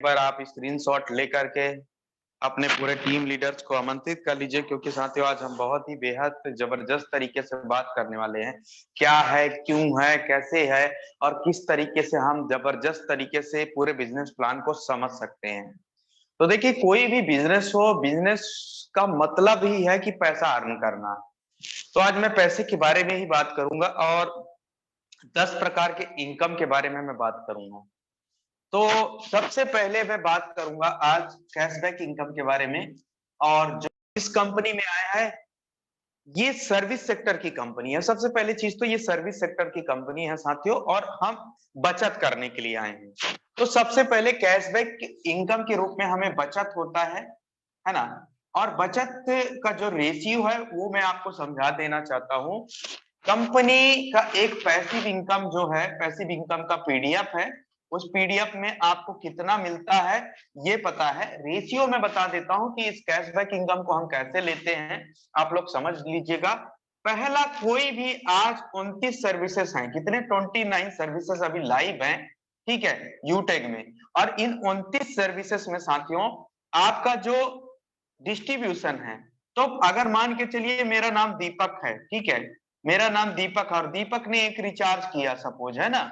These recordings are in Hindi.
बार आप स्क्रीनशॉट लेकर के अपने पूरे टीम लीडर्स को आमंत्रित कर लीजिए, क्योंकि साथियों आज हम बहुत ही बेहद जबरदस्त तरीके से बात करने वाले हैं। क्या है, क्यों है, कैसे है और किस तरीके से हम जबरदस्त तरीके से पूरे बिजनेस प्लान को समझ सकते हैं। तो देखिए, कोई भी बिजनेस हो, बिजनेस का मतलब ही है कि पैसा अर्न करना। तो आज मैं पैसे के बारे में ही बात करूंगा और 10 प्रकार के इनकम के बारे में मैं बात करूंगा। तो सबसे पहले मैं बात करूंगा आज कैशबैक इनकम के बारे में। और जो इस कंपनी में आया है, ये सर्विस सेक्टर की कंपनी है। सबसे पहली चीज तो ये सर्विस सेक्टर की कंपनी है साथियों, और हम बचत करने के लिए आए हैं। तो सबसे पहले कैशबैक इनकम के रूप में हमें बचत होता है ना। और बचत का जो रेशियो है वो मैं आपको समझा देना चाहता हूं। कंपनी का एक पैसिव इनकम जो है, पैसिव इनकम का पीडीएफ है। उस पीडीएफ में आपको कितना मिलता है ये पता है। रेशियो में बता देता हूं कि इस कैशबैक इनकम को हम कैसे लेते हैं, आप लोग समझ लीजिएगा। पहला, कोई भी आज 29 सर्विसेज हैं। कितने? 29 सर्विसेज अभी लाइव हैं, ठीक है, यूटेक में। और इन 29 सर्विसेज में साथियों आपका जो डिस्ट्रीब्यूशन है, तो अगर मान के चलिए मेरा नाम दीपक है, ठीक है, मेरा नाम दीपक और दीपक ने एक रिचार्ज किया सपोज, है ना।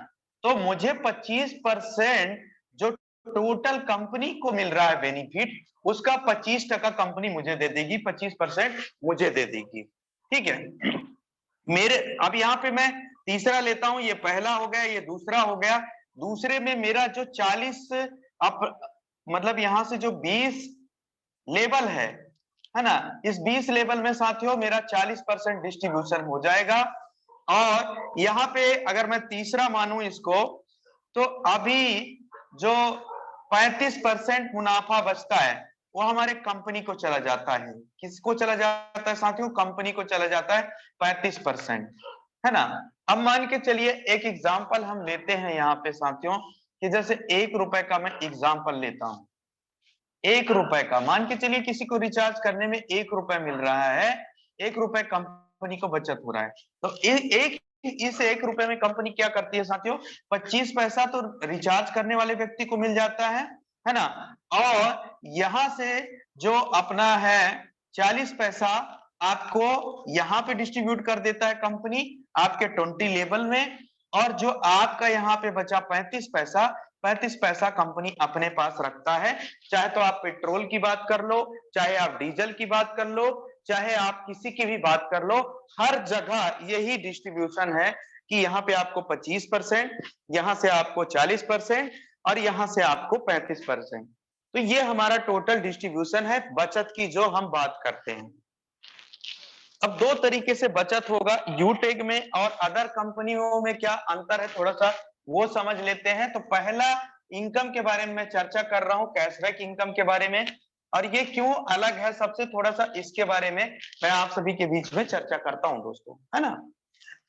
तो मुझे 25% जो टोटल कंपनी को मिल रहा है बेनिफिट, उसका 25% कंपनी मुझे दे देगी, 25% मुझे दे देगी, ठीक है। मेरे अब यहाँ पे मैं तीसरा लेता हूं, ये पहला हो गया, ये दूसरा हो गया। दूसरे में मेरा जो 40 अप मतलब यहाँ से जो 20 लेवल है ना, इस 20 लेवल में साथियों मेरा 40% डिस्ट्रीब्यूशन हो जाएगा। और यहाँ पे अगर मैं तीसरा मानूं इसको, तो अभी जो 35% मुनाफा बचता है वो हमारे कंपनी को चला जाता है। किसको चला जाता है साथियों? कंपनी को चला जाता है 35%, है ना। अब मान के चलिए एक एग्जांपल हम लेते हैं यहाँ पे साथियों, कि जैसे 1 रुपए का मैं एग्जांपल लेता हूं। 1 रुपए का मान के चलिए किसी को रिचार्ज करने में 1 रुपए मिल रहा है, 1 रुपए कंपनी को बचत हो रहा है। तो इस 1 रुपए में कंपनी क्या करती है साथियों? 25 पैसा तो रिचार्ज करने वाले व्यक्ति को मिल जाता है ना। और यहां से जो अपना है 40 पैसा आपको यहां पे डिस्ट्रीब्यूट कर देता है कंपनी आपके 20 लेवल में। और जो आपका यहाँ पे बचा 35 पैसा, 35 पैसा कंपनी अपने पास रखता है। चाहे तो आप पेट्रोल की बात कर लो, चाहे आप डीजल की बात कर लो, चाहे आप किसी की भी बात कर लो, हर जगह यही डिस्ट्रीब्यूशन है कि यहाँ पे आपको 25%, यहाँ से आपको 40% और यहाँ से आपको 35%। तो ये हमारा टोटल डिस्ट्रीब्यूशन है बचत की जो हम बात करते हैं। अब दो तरीके से बचत होगा, यूटेक में और अदर कंपनियों में क्या अंतर है थोड़ा सा वो समझ लेते हैं। तो पहला इनकम के बारे में मैं चर्चा कर रहा हूं, कैशबैक इनकम के बारे में। और ये क्यों अलग है सबसे, थोड़ा सा इसके बारे में मैं आप सभी के बीच में चर्चा करता हूं दोस्तों, है ना।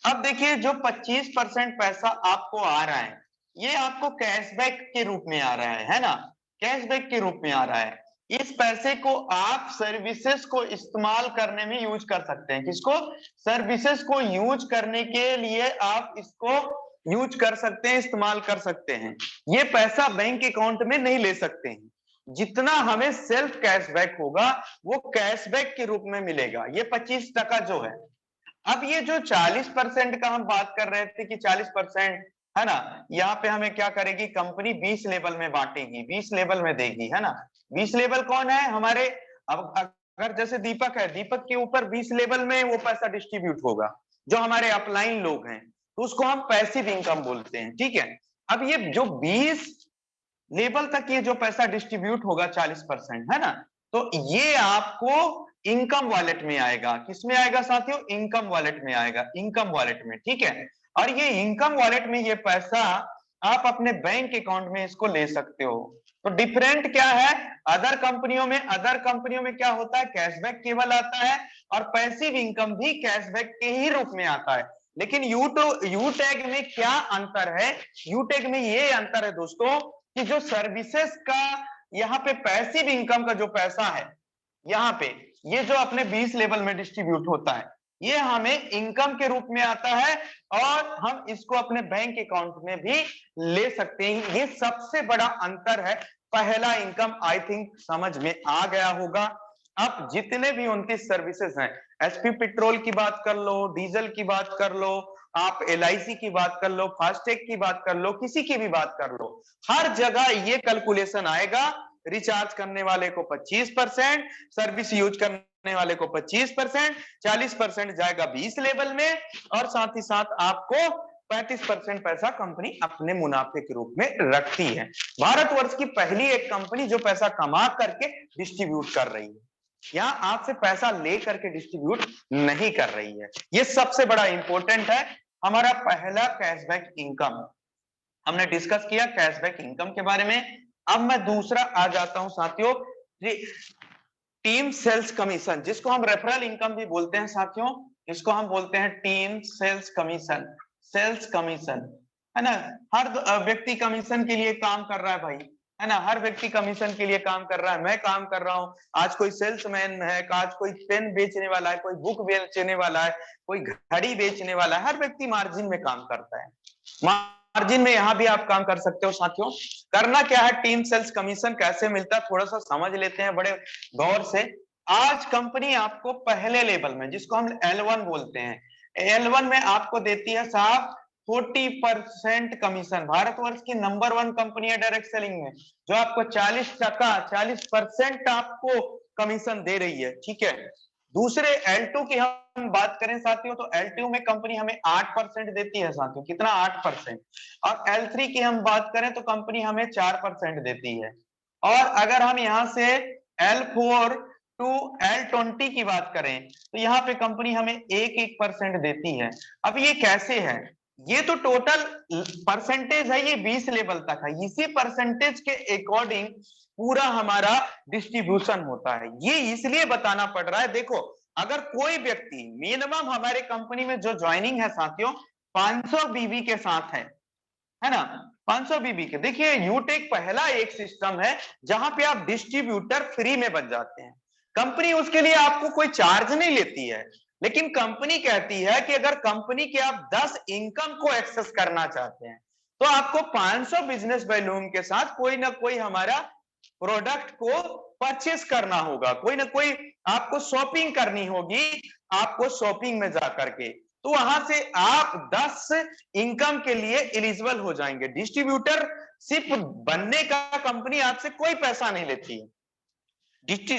अब देखिए, जो 25% पैसा आपको आ रहा है ये आपको कैशबैक के रूप में आ रहा है ना, कैशबैक के रूप में आ रहा है। इस पैसे को आप सर्विसेज को इस्तेमाल करने में यूज कर सकते हैं। किसको? सर्विसेज को यूज करने के लिए आप इसको यूज कर सकते हैं, इस्तेमाल कर सकते हैं। ये पैसा बैंक अकाउंट में नहीं ले सकते हैं। जितना हमें सेल्फ कैशबैक होगा वो कैशबैक के रूप में मिलेगा, ये 25% जो है। अब ये जो 40% का हम बात कर रहे थे कि 40% है ना, यहाँ पे हमें क्या करेगी कंपनी? 20 लेवल में बांटेगी, 20 लेवल में देगी, है ना। 20 लेवल कौन है हमारे? अब अगर जैसे दीपक है, दीपक के ऊपर 20 लेवल में वो पैसा डिस्ट्रीब्यूट होगा, जो हमारे अपलाइन लोग हैं, तो उसको हम पैसिव इनकम बोलते हैं, ठीक है। अब ये जो 20 लेवल तक ये जो पैसा डिस्ट्रीब्यूट होगा 40%, है ना, तो ये आपको इनकम वॉलेट में आएगा। किसमें आएगा साथियों? इनकम वॉलेट में आएगा, इनकम वॉलेट में, ठीक है। और ये इनकम वॉलेट में ये पैसा आप अपने बैंक अकाउंट में इसको ले सकते हो। तो डिफरेंट क्या है? अदर कंपनियों में क्या होता है? कैशबैक केवल आता है और पैसिव इनकम भी कैशबैक के ही रूप में आता है। लेकिन यूटैग में क्या अंतर है? यूटैग में ये अंतर है दोस्तों कि जो सर्विसेज का यहाँ पे पैसिव इनकम का जो पैसा है, यहाँ पे ये जो अपने 20 लेवल में डिस्ट्रीब्यूट होता है, ये हमें इनकम के रूप में आता है और हम इसको अपने बैंक अकाउंट में भी ले सकते हैं। ये सबसे बड़ा अंतर है पहला इनकम आई थिंक समझ में आ गया होगा। अब जितने भी उनकी सर्विसेज हैं, एचपी पेट्रोल की बात कर लो, डीजल की बात कर लो, आप एलआईसी की बात कर लो, फास्टैग की बात कर लो, किसी की भी बात कर लो, हर जगह ये कैलकुलेशन आएगा। रिचार्ज करने वाले को 25%, सर्विस यूज करने वाले को 25%, 40% जाएगा 20 लेवल में, और साथ ही साथ आपको 35% पैसा कंपनी अपने मुनाफे के रूप में रखती है। भारतवर्ष की पहली एक कंपनी जो पैसा कमा करके डिस्ट्रीब्यूट कर रही है, यहाँ आपसे पैसा ले करके डिस्ट्रीब्यूट नहीं कर रही है। ये सबसे बड़ा इंपॉर्टेंट है। हमारा पहला कैशबैक इनकम हमने डिस्कस किया, कैशबैक इनकम के बारे में। अब मैं दूसरा आ जाता हूं साथियों, टीम सेल्स कमीशन, जिसको हम रेफरल इनकम भी बोलते हैं साथियों, इसको हम बोलते हैं team sales commission, sales commission, है ना। हर व्यक्ति कमीशन के लिए काम कर रहा है भाई, है ना, हर व्यक्ति कमीशन के लिए काम कर रहा है। मैं काम कर रहा हूं, आज कोई सेल्समैन है, आज कोई पेन बेचने वाला है, कोई बुक बेचने वाला है, कोई घड़ी बेचने वाला है, हर व्यक्ति मार्जिन में काम करता है। मार्जिन में यहां भी आप काम कर सकते हो साथियों। करना क्या है, टीम सेल्स कमीशन कैसे मिलता है थोड़ा सा समझ लेते हैं बड़े गौर से। आज कंपनी आपको पहले लेवल में, जिसको हम L1 बोलते हैं, L1 में आपको देती है साहब 40% कमीशन। भारतवर्ष की नंबर 1 कंपनी है डायरेक्ट सेलिंग में, जो आपको 40% आपको कमीशन दे रही है, ठीक है। दूसरे L2 की हम बात करें साथियों, तो L2 में कंपनी हमें 8% देती है साथियों, कितना 8%। और L3 की हम बात करें तो कंपनी हमें 4% देती है। और अगर हम यहां से L4 टू L20 की बात करें तो यहाँ पे कंपनी हमें 1% देती है। अब ये कैसे है, ये तो टोटल परसेंटेज है, ये 20 लेवल तक है, इसी परसेंटेज के अकॉर्डिंग पूरा हमारा डिस्ट्रीब्यूशन होता है। ये इसलिए बताना पड़ रहा है, देखो अगर कोई व्यक्ति मिनिमम हमारे कंपनी में जो ज्वाइनिंग है साथियों 500 बीबी के साथ है ना, 500 बीबी के। देखिए यूटेक पहला एक सिस्टम है जहां पे आप डिस्ट्रीब्यूटर फ्री में बन जाते हैं। कंपनी उसके लिए आपको कोई चार्ज नहीं लेती है, लेकिन कंपनी कहती है कि अगर कंपनी के आप 10 इनकम को एक्सेस करना चाहते हैं तो आपको 500 बिजनेस वॉल्यूम के साथ कोई ना कोई हमारा प्रोडक्ट को परचेस करना होगा, कोई ना कोई आपको शॉपिंग करनी होगी, आपको शॉपिंग में जाकर के, तो वहां से आप 10 इनकम के लिए एलिजिबल हो जाएंगे। डिस्ट्रीब्यूटर सिर्फ बनने का कंपनी आपसे कोई पैसा नहीं लेती है।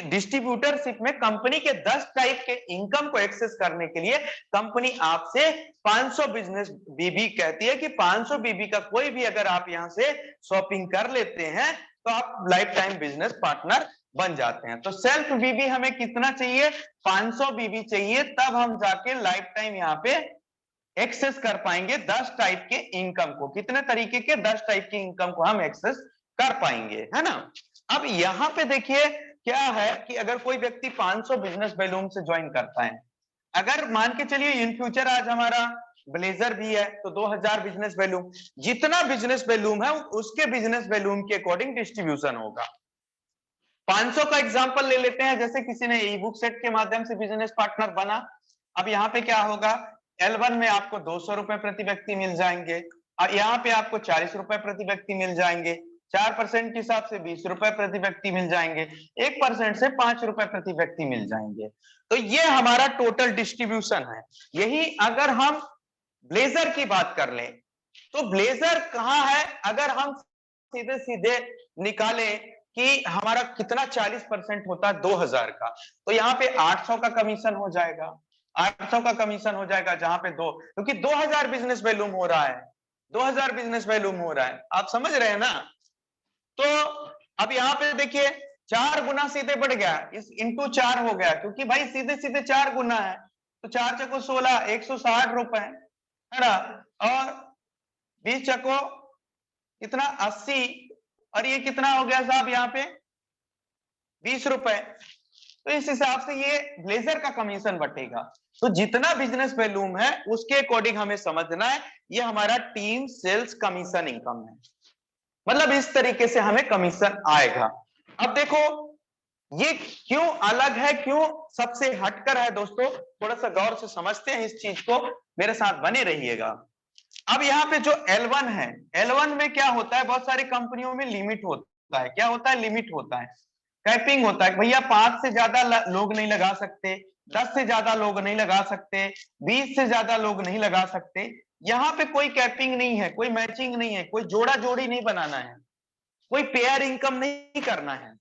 डिस्ट्रीब्यूटरशिप में कंपनी के 10 टाइप के इनकम को एक्सेस करने के लिए कंपनी आपसे 500 बिजनेस बीबी कहती है कि 500 बीबी का कोई भी अगर आप यहां से शॉपिंग कर लेते हैं तो आप लाइफ टाइम बिजनेस पार्टनर बन जाते हैं। तो सेल्फ बीबी हमें कितना चाहिए, 500 बीबी चाहिए, तब हम जाके लाइफ टाइम यहाँ पे एक्सेस कर पाएंगे 10 टाइप के इनकम को। कितने तरीके के, 10 टाइप की इनकम को हम एक्सेस कर पाएंगे, है ना। अब यहां पे देखिए क्या है कि अगर कोई व्यक्ति 500 बिजनेस वॉल्यूम से ज्वाइन करता है, अगर मान के चलिए इन फ्यूचर आज हमारा ब्लेजर भी है तो 2000 बिजनेस वॉल्यूम, जितना बिजनेस वॉल्यूम है उसके बिजनेस वॉल्यूम के अकॉर्डिंग डिस्ट्रीब्यूशन होगा। 500 का एग्जांपल ले लेते हैं, जैसे किसी ने ई बुक सेट के माध्यम से बिजनेस पार्टनर बना। अब यहाँ पे क्या होगा, L1 में आपको 200 रुपए प्रति व्यक्ति मिल जाएंगे, और यहाँ पे आपको 40 रुपए प्रति व्यक्ति मिल जाएंगे, 4% के हिसाब से 20 रुपए प्रति व्यक्ति मिल जाएंगे, 1% से 5 रुपए प्रति व्यक्ति मिल जाएंगे। तो ये हमारा टोटल डिस्ट्रीब्यूशन है। यही अगर हम ब्लेजर की बात कर लें तो ब्लेजर कहाँ है, अगर हम सीधे सीधे निकालें कि हमारा कितना 40% होता है 2000 का, तो यहाँ पे 800 का कमीशन हो जाएगा, 800 का कमीशन हो जाएगा, जहां पे क्योंकि 2000 बिजनेस वॉल्यूम हो रहा है, 2000 बिजनेस वॉल्यूम हो रहा है, आप समझ रहे हैं ना। तो अब यहाँ पे देखिए 4 गुना सीधे बढ़ गया, इस इंटू 4 हो गया, क्योंकि भाई सीधे सीधे 4 गुना है, तो 4 चको 16, 160 रुपए, है ना, और 20 चको कितना 80, और ये कितना हो गया साहब यहाँ पे 20 रुपए। तो इस हिसाब से ये ब्लेजर का कमीशन बटेगा। तो जितना बिजनेस वॉल्यूम है उसके अकॉर्डिंग हमें समझना है, ये हमारा टीम सेल्स कमीशन इनकम है, मतलब इस तरीके से हमें कमीशन आएगा। अब देखो ये क्यों अलग है, क्यों सबसे हटकर है दोस्तों, थोड़ा सा गौर से समझते हैं इस चीज को, मेरे साथ बने रहिएगा। अब यहाँ पे जो L1 है, L1 में क्या होता है, बहुत सारी कंपनियों में लिमिट होती होता है, क्या होता है, लिमिट होता है, कैपिंग होता है। भैया 5 से ज्यादा लोग नहीं लगा सकते, 10 से ज्यादा लोग नहीं लगा सकते, 20 से ज्यादा लोग नहीं लगा सकते। यहाँ पे कोई कैपिंग नहीं है, कोई मैचिंग नहीं है, कोई जोड़ा जोड़ी नहीं बनाना है, कोई पेयर इनकम नहीं करना है।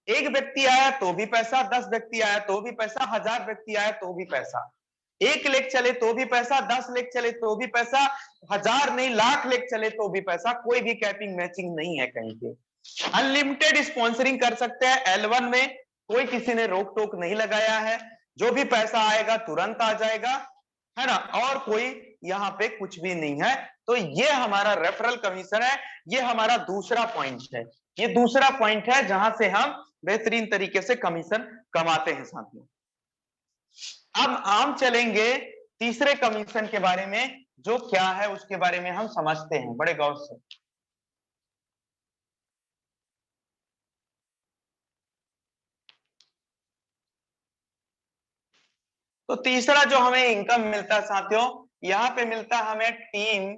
एक व्यक्ति आया तो भी पैसा, 10 व्यक्ति आया तो भी पैसा, 1000 व्यक्ति आया तो भी पैसा, 1 लेख चले तो भी पैसा, 10 लेख चले तो भी पैसा, 1000 नहीं लाख लेख चले तो भी पैसा। कोई भी कैपिंग मैचिंग नहीं है कहीं पे। अनलिमिटेड स्पॉन्सरिंग कर सकते हैं L1 में, कोई किसी ने रोक टोक नहीं लगाया है, जो भी पैसा आएगा तुरंत आ जाएगा, है ना, और कोई यहाँ पे कुछ भी नहीं है। तो ये हमारा रेफरल कमीशन है, ये हमारा दूसरा पॉइंट है, ये दूसरा पॉइंट है जहां से हम बेहतरीन तरीके से कमीशन कमाते हैं साथियों। अब हम चलेंगे तीसरे कमीशन के बारे में, जो क्या है उसके बारे में हम समझते हैं बड़े गौर से। तो तीसरा जो हमें इनकम मिलता है साथियों, यहां पे मिलता है हमें टीम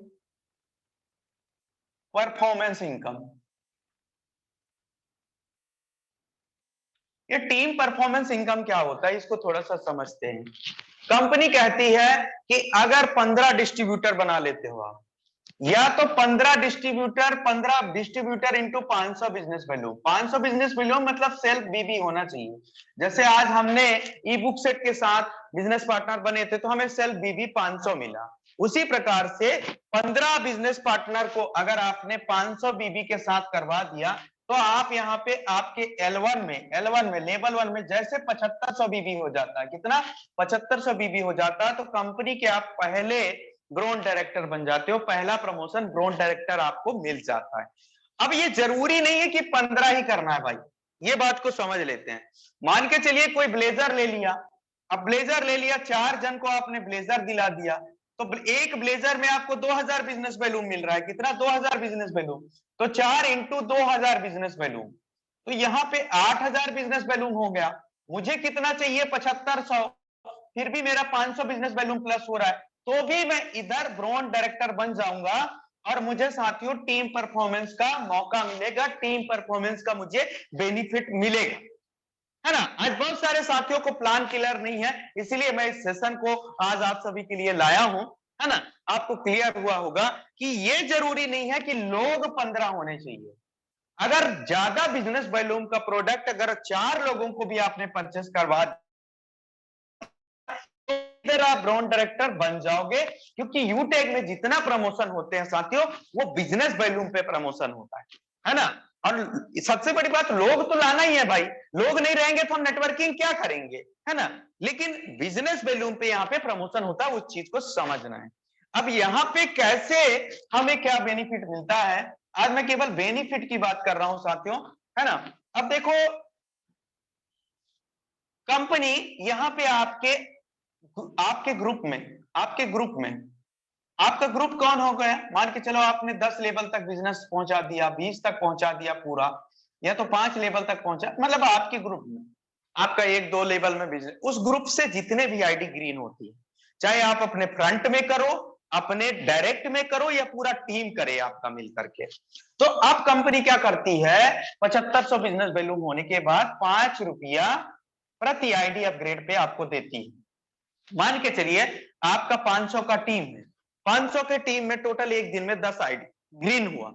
परफॉर्मेंस इनकम। ये टीम परफॉर्मेंस इनकम क्या होता है, इसको थोड़ा सा समझते हैं। कंपनी कहती है कि अगर 15 डिस्ट्रीब्यूटर बना लेते हो आप, या तो 15 distributor into 500 business value. 500 business value मतलब सेल्फ बीबी होना चाहिए। जैसे आज हमने ई बुक सेट के साथ बिजनेस पार्टनर बने थे तो हमें सेल्फ बीबी 500 मिला। उसी प्रकार से 15 बिजनेस पार्टनर को अगर आपने 500 बीबी के साथ करवा दिया तो आप यहाँ पे आपके L1 में लेवल 1 में जैसे 7500 बीबी हो जाता है, कितना, 7500 बीबी हो जाता है, तो कंपनी के आप पहले ब्रांड डायरेक्टर बन जाते हो, पहला प्रमोशन ब्रांड डायरेक्टर आपको मिल जाता है। अब ये जरूरी नहीं है कि 15 ही करना है भाई, ये बात को समझ लेते हैं। मान के चलिए कोई ब्लेजर ले लिया, अब ब्लेजर ले लिया, 4 जन को आपने ब्लेजर दिला दिया, तो एक ब्लेजर में आपको 2000 बिजनेस वैल्यू मिल रहा है, कितना, 2000 बिजनेस वैल्यू, तो 4 इंटू 2000 बिजनेस वैल्यू, तो यहाँ पे 8000 बिजनेस वैल्यू हो गया। मुझे कितना चाहिए, 7500, फिर भी मेरा 500 बिजनेस वैल्यू प्लस हो रहा है, तो भी मैं इधर ब्रांड डायरेक्टर बन जाऊंगा और मुझे साथियों टीम परफॉर्मेंस का मौका मिलेगा, टीम परफॉर्मेंस का मुझे बेनिफिट मिलेगा, है ना। आज बहुत सारे साथियों को प्लान क्लियर नहीं है, इसलिए मैं इस सेशन को आज आप सभी के लिए लाया हूं, है ना। आपको क्लियर हुआ होगा कि ये जरूरी नहीं है कि लोग 15 होने चाहिए। अगर ज्यादा बिजनेस वॉल्यूम का प्रोडक्ट अगर 4 लोगों को भी आपने परचेस करवा, इधर आप ब्रांड डायरेक्टर बन जाओगे, क्योंकि यूटेक में जितना प्रमोशन होते हैं साथियों वो बिजनेस वॉल्यूम पे प्रमोशन होता है ना। और सबसे बड़ी बात, लोग तो लाना ही है भाई, लोग नहीं रहेंगे तो हम नेटवर्किंग क्या करेंगे, है ना। लेकिन बिजनेस वॉल्यूम पे यहाँ पे प्रमोशन होता है, उस चीज को समझना है। अब यहाँ पे कैसे हमें क्या बेनिफिट मिलता है, आज मैं केवल बेनिफिट की बात कर रहा हूं साथियों, है ना। अब देखो कंपनी यहाँ पे आपके ग्रुप में आपका ग्रुप कौन हो गया, मान के चलो आपने 10 लेवल तक बिजनेस पहुंचा दिया, 20 तक पहुंचा दिया पूरा, या तो 5 लेवल तक पहुंचा, मतलब आपके ग्रुप में आपका 1-2 लेवल में बिजनेस, उस ग्रुप से जितने भी आईडी ग्रीन होती है, चाहे आप अपने फ्रंट में करो, अपने डायरेक्ट में करो, या पूरा टीम करे आपका मिल करके, तो अब कंपनी क्या करती है, 7500 बिजनेस वैल्यू होने के बाद 5 रुपया प्रति आईडी अपग्रेड पे आपको देती है। मान के चलिए आपका 500 का टीम है, 500 के टीम में टोटल एक दिन में 10 आईडी ग्रीन हुआ,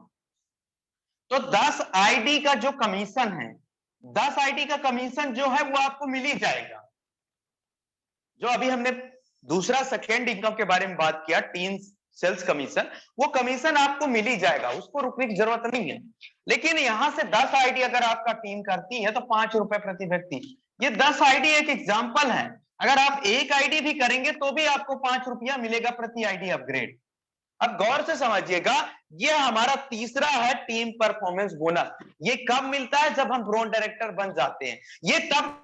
तो 10 आईडी का जो कमीशन है, 10 आईडी का कमीशन जो है वो आपको मिल ही जाएगा। जो अभी हमने दूसरा सेकेंड इनकम के बारे में बात किया, टीम सेल्स कमीशन, वो कमीशन आपको मिल ही जाएगा, उसको रुकने की जरूरत नहीं है। लेकिन यहां से 10 आईडी अगर आपका टीम करती है तो 5 रुपए प्रति व्यक्ति, ये 10 आईडी एक एग्जाम्पल है, अगर आप एक आईडी भी करेंगे तो भी आपको 5 रुपया मिलेगा प्रति आईडी अपग्रेड। अब गौर से समझिएगा, ये हमारा तीसरा है टीम परफॉर्मेंस बोनस। ये कब मिलता है, जब हम ब्रांड डायरेक्टर बन जाते हैं, ये तब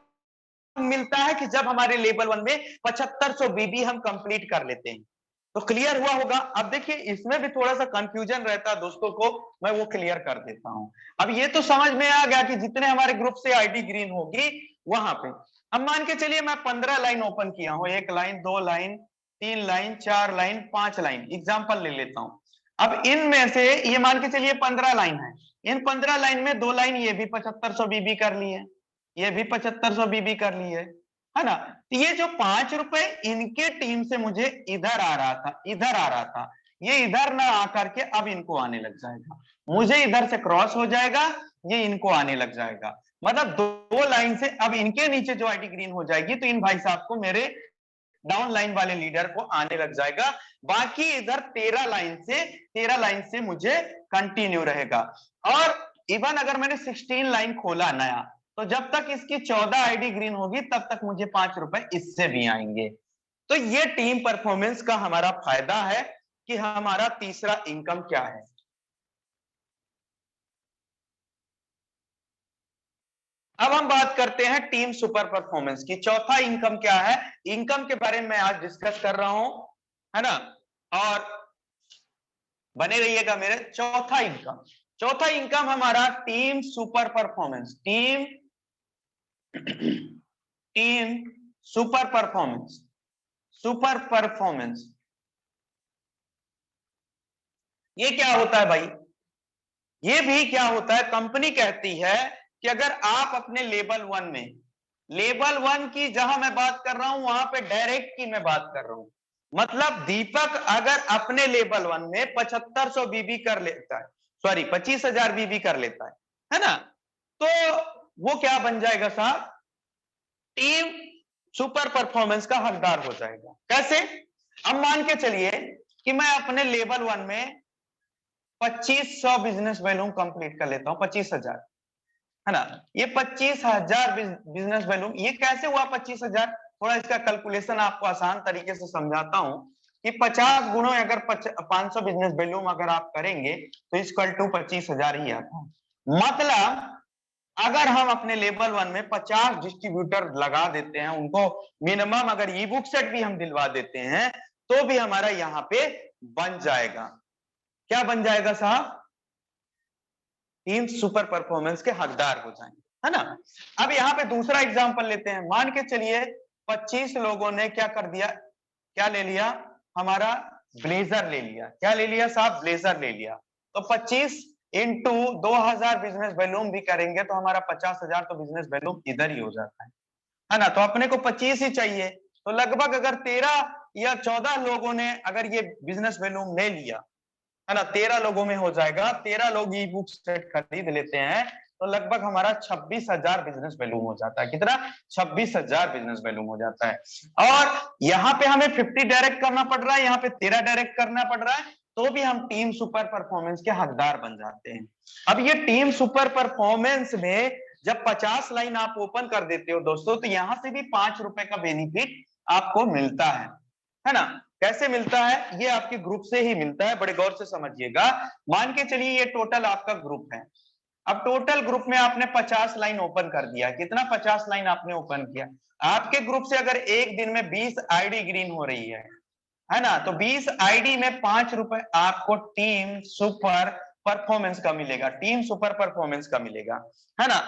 मिलता है कि जब हमारे लेवल 1 में 7500 बीबी हम कंप्लीट कर लेते हैं। तो क्लियर हुआ होगा। अब देखिए इसमें भी थोड़ा सा कंफ्यूजन रहता है दोस्तों को, मैं वो क्लियर कर देता हूं। अब ये तो समझ में आ गया कि जितने हमारे ग्रुप से आईडी ग्रीन होगी वहां पे, अब मान के चलिए मैं 15 लाइन ओपन किया हूं, 1 line, 2 line, 3 line, 4 line, 5 line, example ले लेता हूं। अब इनमें से ये मान के चलिए 15 लाइन है, इन 15 लाइन में 2 लाइन ये भी 7500 बीबी कर ली है, ये भी 7500 बीबी कर ली है ना। तो ये जो 5 रुपए इनके टीम से मुझे इधर आ रहा था, इधर आ रहा था, ये इधर ना आकर के अब इनको आने लग जाएगा, मुझे इधर से क्रॉस हो जाएगा, ये इनको आने लग जाएगा। मतलब 2 लाइन से अब इनके नीचे जो आईडी ग्रीन हो जाएगी तो इन भाई साहब को मेरे डाउन लाइन वाले लीडर को आने लग जाएगा। बाकी इधर 13 लाइन से मुझे कंटिन्यू रहेगा। और इवन अगर मैंने 16 लाइन खोला नया, तो जब तक इसकी 14 आईडी ग्रीन होगी तब तक मुझे 5 रुपए इससे भी आएंगे। तो ये टीम परफॉर्मेंस का हमारा फायदा है कि हमारा तीसरा इनकम क्या है। अब हम बात करते हैं टीम सुपर परफॉर्मेंस की। चौथा इनकम क्या है, इनकम के बारे में मैं आज डिस्कस कर रहा हूं, है ना। और बने रहिएगा मेरे। चौथा इनकम हमारा team super performance, team super performance. ये क्या होता है भाई, ये भी क्या होता है, कंपनी कहती है कि अगर आप अपने लेवल 1 की जहां मैं बात कर रहा हूं वहां पे डायरेक्ट की मैं बात कर रहा हूं, मतलब दीपक अगर अपने लेवल 1 में 7500 बीबी कर लेता है, सॉरी 25,000 बीबी कर लेता है ना, तो वो क्या बन जाएगा साहब, टीम सुपर परफॉर्मेंस का हकदार हो जाएगा। कैसे, अब मान के चलिए कि मैं अपने लेवल 1 में 2500 बिजनेस वैल्यूम कंप्लीट कर लेता हूं, 25,000, है ना। ये 25,000 बिजनेस वैल्यूम, ये कैसे हुआ 25,000, थोड़ा इसका कैलकुलेशन आपको आसान तरीके से समझाता हूं कि 50 गुणों अगर 500 बिजनेस वैल्यूम अगर आप करेंगे तो इक्वल टू 25,000 ही आता है। मतलब अगर हम अपने लेवल 1 में 50 डिस्ट्रीब्यूटर लगा देते हैं, उनको मिनिमम अगर ई बुक सेट भी हम दिलवा देते हैं तो भी हमारा यहाँ पे बन जाएगा, क्या बन जाएगा साहब, टीम सुपर परफॉर्मेंस के हकदार हो जाएंगे, है ना। अब यहाँ पे दूसरा एग्जांपल लेते हैं। मान के चलिए 25 लोगों ने क्या कर दिया, क्या ले लिया, हमारा ब्लेजर ले लिया, क्या ले लिया साहब, ब्लेजर ले लिया। तो 25 इंटू 2000 बिजनेस वैल्यूम भी करेंगे तो हमारा 50,000 तो बिजनेस वैल्यूम इधर ही हो जाता है ना। तो अपने को 25 ही चाहिए, तो लगभग अगर 13 या 14 लोगों ने अगर ये बिजनेस वैल्यूम ले लिया, है ना, 13 लोगों में हो जाएगा, 13 लोग ई बुक सेट खरीद लेते हैं तो लगभग हमारा 26,000 बिजनेस वैल्यूम हो जाता है। कितना, 26,000 बिजनेस वैल्यूम हो जाता है। और यहाँ पे हमें 50 डायरेक्ट करना पड़ रहा है, यहाँ पे 13 डायरेक्ट करना पड़ रहा है, तो भी हम टीम सुपर परफॉर्मेंस के हकदार बन जाते हैं। अब ये टीम सुपर परफॉर्मेंस में जब 50 लाइन आप ओपन कर देते हो दोस्तों, तो यहां से भी 5 रुपए का बेनिफिट आपको मिलता है ना। कैसे मिलता है, ये आपके ग्रुप से ही मिलता है, बड़े गौर से समझिएगा। मान के चलिए ये टोटल आपका ग्रुप है। अब टोटल ग्रुप में आपने 50 लाइन ओपन कर दिया, कितना, 50 लाइन आपने ओपन किया। आपके ग्रुप से अगर एक दिन में 20 आईडी ग्रीन हो रही है ना, तो 20 आईडी में 5 रुपए आपको टीम सुपर परफॉर्मेंस का मिलेगा, टीम सुपर परफॉर्मेंस का मिलेगा, है ना।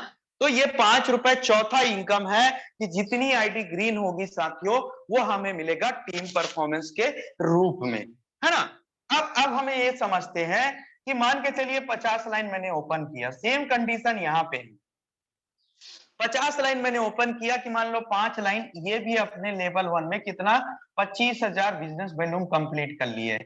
तो ये 5 रुपए चौथा इनकम है कि जितनी आईडी ग्रीन होगी साथियों वो हमें मिलेगा टीम परफॉर्मेंस के रूप में, है ना। अब हमें ये समझते हैं कि मान के चलिए 50 लाइन मैंने ओपन किया, सेम कंडीशन यहाँ पे 50 लाइन मैंने ओपन किया कि मान लो 5 लाइन ये भी अपने लेवल 1 में कितना, 25,000 बिजनेस वैल्यूम कंप्लीट कर लिए,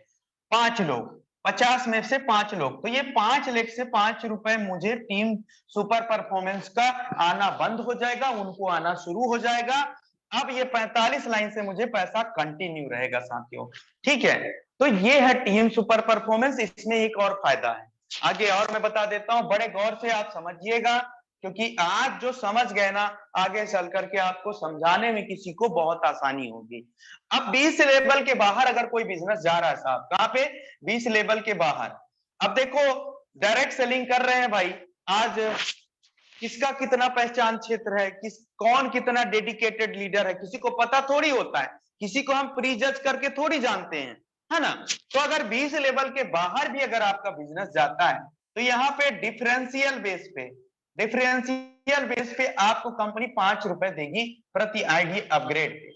5 लोग, 50 में से 5 लोग, तो ये 5 लेख से 5 रुपए मुझे टीम सुपर परफॉर्मेंस का आना बंद हो जाएगा, उनको आना शुरू हो जाएगा। अब ये 45 लाइन से मुझे पैसा कंटिन्यू रहेगा साथियों, ठीक है। तो ये है टीम सुपर परफॉर्मेंस। इसमें एक और फायदा है, आगे और मैं बता देता हूं, बड़े गौर से आप समझिएगा, क्योंकि आज जो समझ गए ना, आगे चल करके आपको समझाने में किसी को बहुत आसानी होगी। अब 20 लेवल के बाहर अगर कोई बिजनेस जा रहा है साहब, कहां पे, 20 लेवल के बाहर। अब देखो डायरेक्ट सेलिंग कर रहे हैं भाई, आज किसका कितना पहचान क्षेत्र है, कौन कितना डेडिकेटेड लीडर है, किसी को पता थोड़ी होता है, किसी को हम प्री जज करके थोड़ी जानते हैं, है ना। तो अगर 20 लेवल के बाहर भी अगर आपका बिजनेस जाता है तो यहाँ पे डिफरेंशियल बेस पे आपको कंपनी 5 रुपए देगी प्रति आईडी अपग्रेड पे।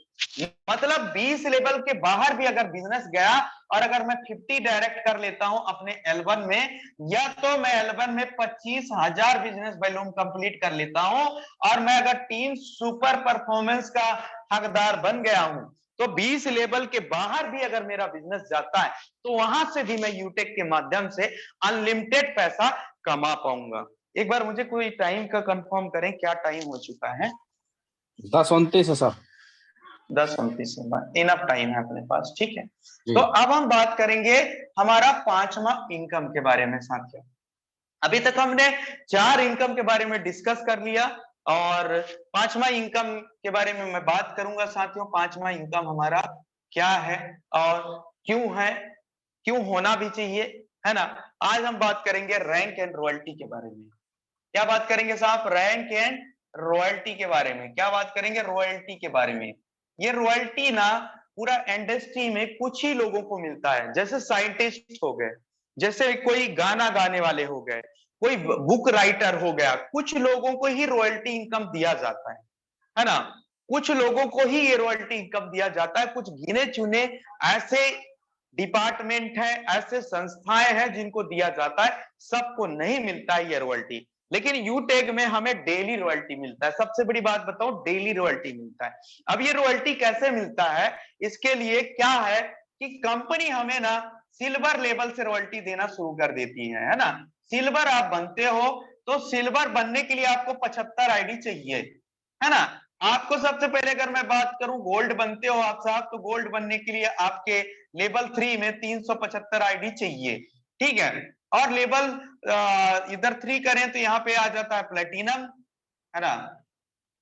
मतलब 20 लेवल के बाहर भी अगर बिजनेस गया और अगर मैं 50 डायरेक्ट कर लेता हूं अपने L1 में, या तो मैं L1 में 25,000 बिजनेस वॉल्यूम कंप्लीट कर लेता हूं, और मैं अगर टीम सुपर परफॉर्मेंस का हकदार बन गया हूं, तो 20 लेवल के बाहर भी अगर मेरा बिजनेस जाता है तो वहां से भी मैं यूटेक के माध्यम से अनलिमिटेड पैसा कमा पाऊंगा। एक बार मुझे कोई टाइम का कंफर्म करें, क्या टाइम हो चुका है? 10:29 है सर। 10:29 इनफ टाइम है अपने पास, ठीक है। जी तो अब हम बात करेंगे हमारा पांचवा इनकम के बारे में साथियों। अभी तक हमने 4 इनकम के बारे में डिस्कस कर लिया, और पांचवा इनकम के बारे में मैं बात करूंगा साथियों। पांचवा इनकम हमारा क्या है और क्यों है, क्यों होना भी चाहिए, है ना। आज हम बात करेंगे रैंक एंड रॉयल्टी के बारे में। क्या बात करेंगे साहब? रैंक एंड रॉयल्टी के बारे में। क्या बात करेंगे? रॉयल्टी के बारे में। ये रॉयल्टी ना पूरा इंडस्ट्री में कुछ ही लोगों को मिलता है, जैसे साइंटिस्ट हो गए, जैसे कोई गाना गाने वाले हो गए, कोई बुक राइटर हो गया, कुछ लोगों को ही रॉयल्टी इनकम दिया जाता है ना। कुछ लोगों को ही ये रॉयल्टी इनकम दिया जाता है, कुछ गिने चुने ऐसे डिपार्टमेंट है, ऐसे संस्थाएं हैं जिनको दिया जाता है, सबको नहीं मिलता है ये रॉयल्टी। लेकिन यूटेक में हमें डेली रॉयल्टी मिलता है। सबसे बड़ी बात बताऊं, डेली रॉयल्टी मिलता है। अब ये रॉयल्टी कैसे मिलता है, इसके लिए क्या है कि कंपनी हमें ना सिल्वर लेवल से रॉयल्टी देना शुरू कर देती है ना। सिल्वर आप बनते हो, तो सिल्वर बनने के लिए आपको 75 आईडी चाहिए, है ना। आपको सबसे पहले अगर मैं बात करूं, गोल्ड बनते हो आप साहब, तो गोल्ड बनने के लिए आपके लेवल 3 में 375 आईडी चाहिए, ठीक है। और लेवल इधर 3 करें तो यहाँ पे आ जाता है प्लेटिनम, है ना।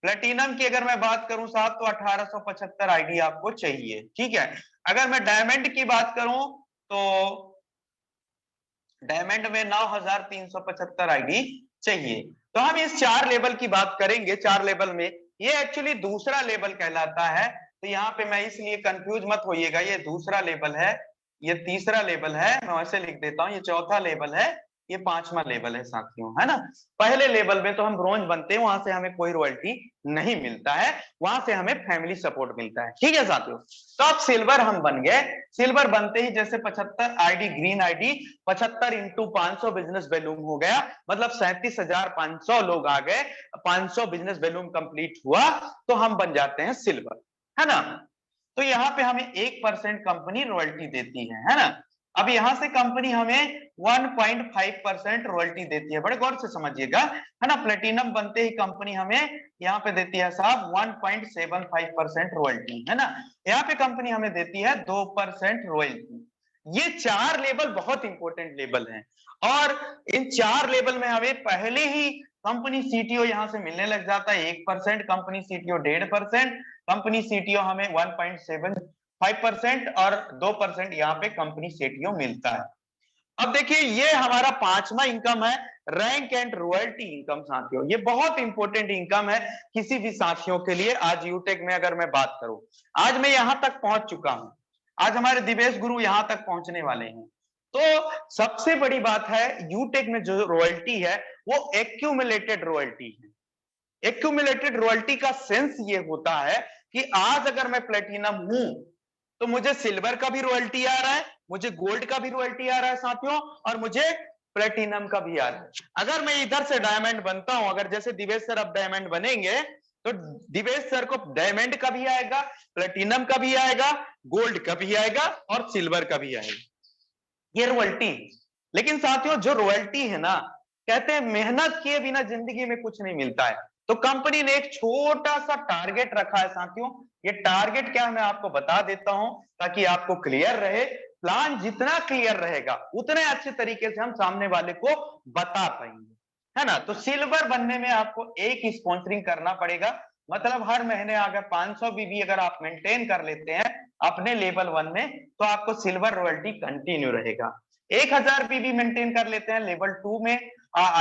प्लेटिनम की अगर मैं बात करूं साहब, तो 1875 आईडी आपको चाहिए, ठीक है। अगर मैं डायमंड की बात करूं, तो डायमंड में 9375 आईडी चाहिए। तो हम इस 4 लेवल की बात करेंगे। 4 लेवल में ये एक्चुअली दूसरा लेवल कहलाता है, तो यहाँ पे मैं इसलिए कंफ्यूज मत होइएगा, ये दूसरा लेवल है, ये तीसरा लेवल है, मैं वैसे लिख देता हूँ, ये चौथा लेवल है, ये पांचवा लेवल है साथियों, है ना। पहले लेवल में तो हम ब्रोंज बनते हैं, वहां से हमें कोई रॉयल्टी नहीं मिलता है, वहां से हमें फैमिली सपोर्ट मिलता है, ठीक है साथियों। तो अब सिल्वर हम बन गए। सिल्वर बनते ही जैसे 75 ID, green ID 75 into 500 business volume हो गया, मतलब 37,500 लोग आ गए, 500 बिजनेस वैल्यूम कंप्लीट हुआ, तो हम बन जाते हैं सिल्वर, है ना। तो यहाँ पे हमें 1% कंपनी रॉयल्टी देती है ना। अब यहां से कंपनी हमें 1.5% रॉयल्टी देती है, बड़े गौर से समझिएगा, है ना। प्लेटिनम बनते ही कंपनी हमें यहाँ पे देती है साहब 1.75% रॉयल्टी, है ना। यहाँ पे कंपनी हमें देती है 2% रॉयल्टी। ये 4 लेवल बहुत इंपॉर्टेंट लेवल हैं, और इन 4 लेवल में हमें पहले ही कंपनी सीटीओ यहां से मिलने लग जाता है 1%, कंपनी सीटीओ 1.5%, कंपनी सीटीओ हमें 1.75% और 2% यहाँ पे कंपनी सीटीओ मिलता है। अब देखिए, ये हमारा पांचवा इनकम है, रैंक एंड रॉयल्टी इनकम साथियों। ये बहुत इंपॉर्टेंट इनकम है किसी भी साथियों के लिए। आज यूटेक में अगर मैं बात करूं, आज मैं यहां तक पहुंच चुका हूं, आज हमारे दिवेश गुरु यहां तक पहुंचने वाले हैं। तो सबसे बड़ी बात है, यूटेक में जो रॉयल्टी है वो एक्यूमुलेटेड रॉयल्टी है। एक्यूमुलेटेड रॉयल्टी का सेंस ये होता है कि आज अगर मैं प्लेटिनम हूं, तो मुझे सिल्वर का भी रॉयल्टी आ रहा है, मुझे गोल्ड का भी रॉयल्टी आ रहा है साथियों, और मुझे प्लेटिनम का भी आ रहा है। अगर मैं इधर से डायमंड बनता हूं, अगर जैसे दिवेश सर अब डायमंड बनेंगे, तो दिवेश सर को डायमंड का भी आएगा, प्लेटिनम का भी आएगा, गोल्ड का भी आएगा और सिल्वर का भी आएगा, ये रॉयल्टी। लेकिन साथियों, जो रॉयल्टी है ना, कहते हैं मेहनत किए बिना जिंदगी में कुछ नहीं मिलता है। तो कंपनी ने एक छोटा सा टारगेट रखा है साथियों। ये टारगेट क्या है मैं आपको बता देता हूं, ताकि आपको क्लियर रहे। प्लान जितना क्लियर रहेगा, उतने अच्छे तरीके से हम सामने वाले को बता पाएंगे, है ना। तो सिल्वर बनने में आपको एक स्पॉन्सरिंग करना पड़ेगा, मतलब हर महीने अगर 500 बीबी अगर आप मेंटेन कर लेते हैं अपने लेवल 1 में, तो आपको सिल्वर रॉयल्टी कंटिन्यू रहेगा। 1000 बीबी मेंटेन कर लेते हैं लेवल 2 में,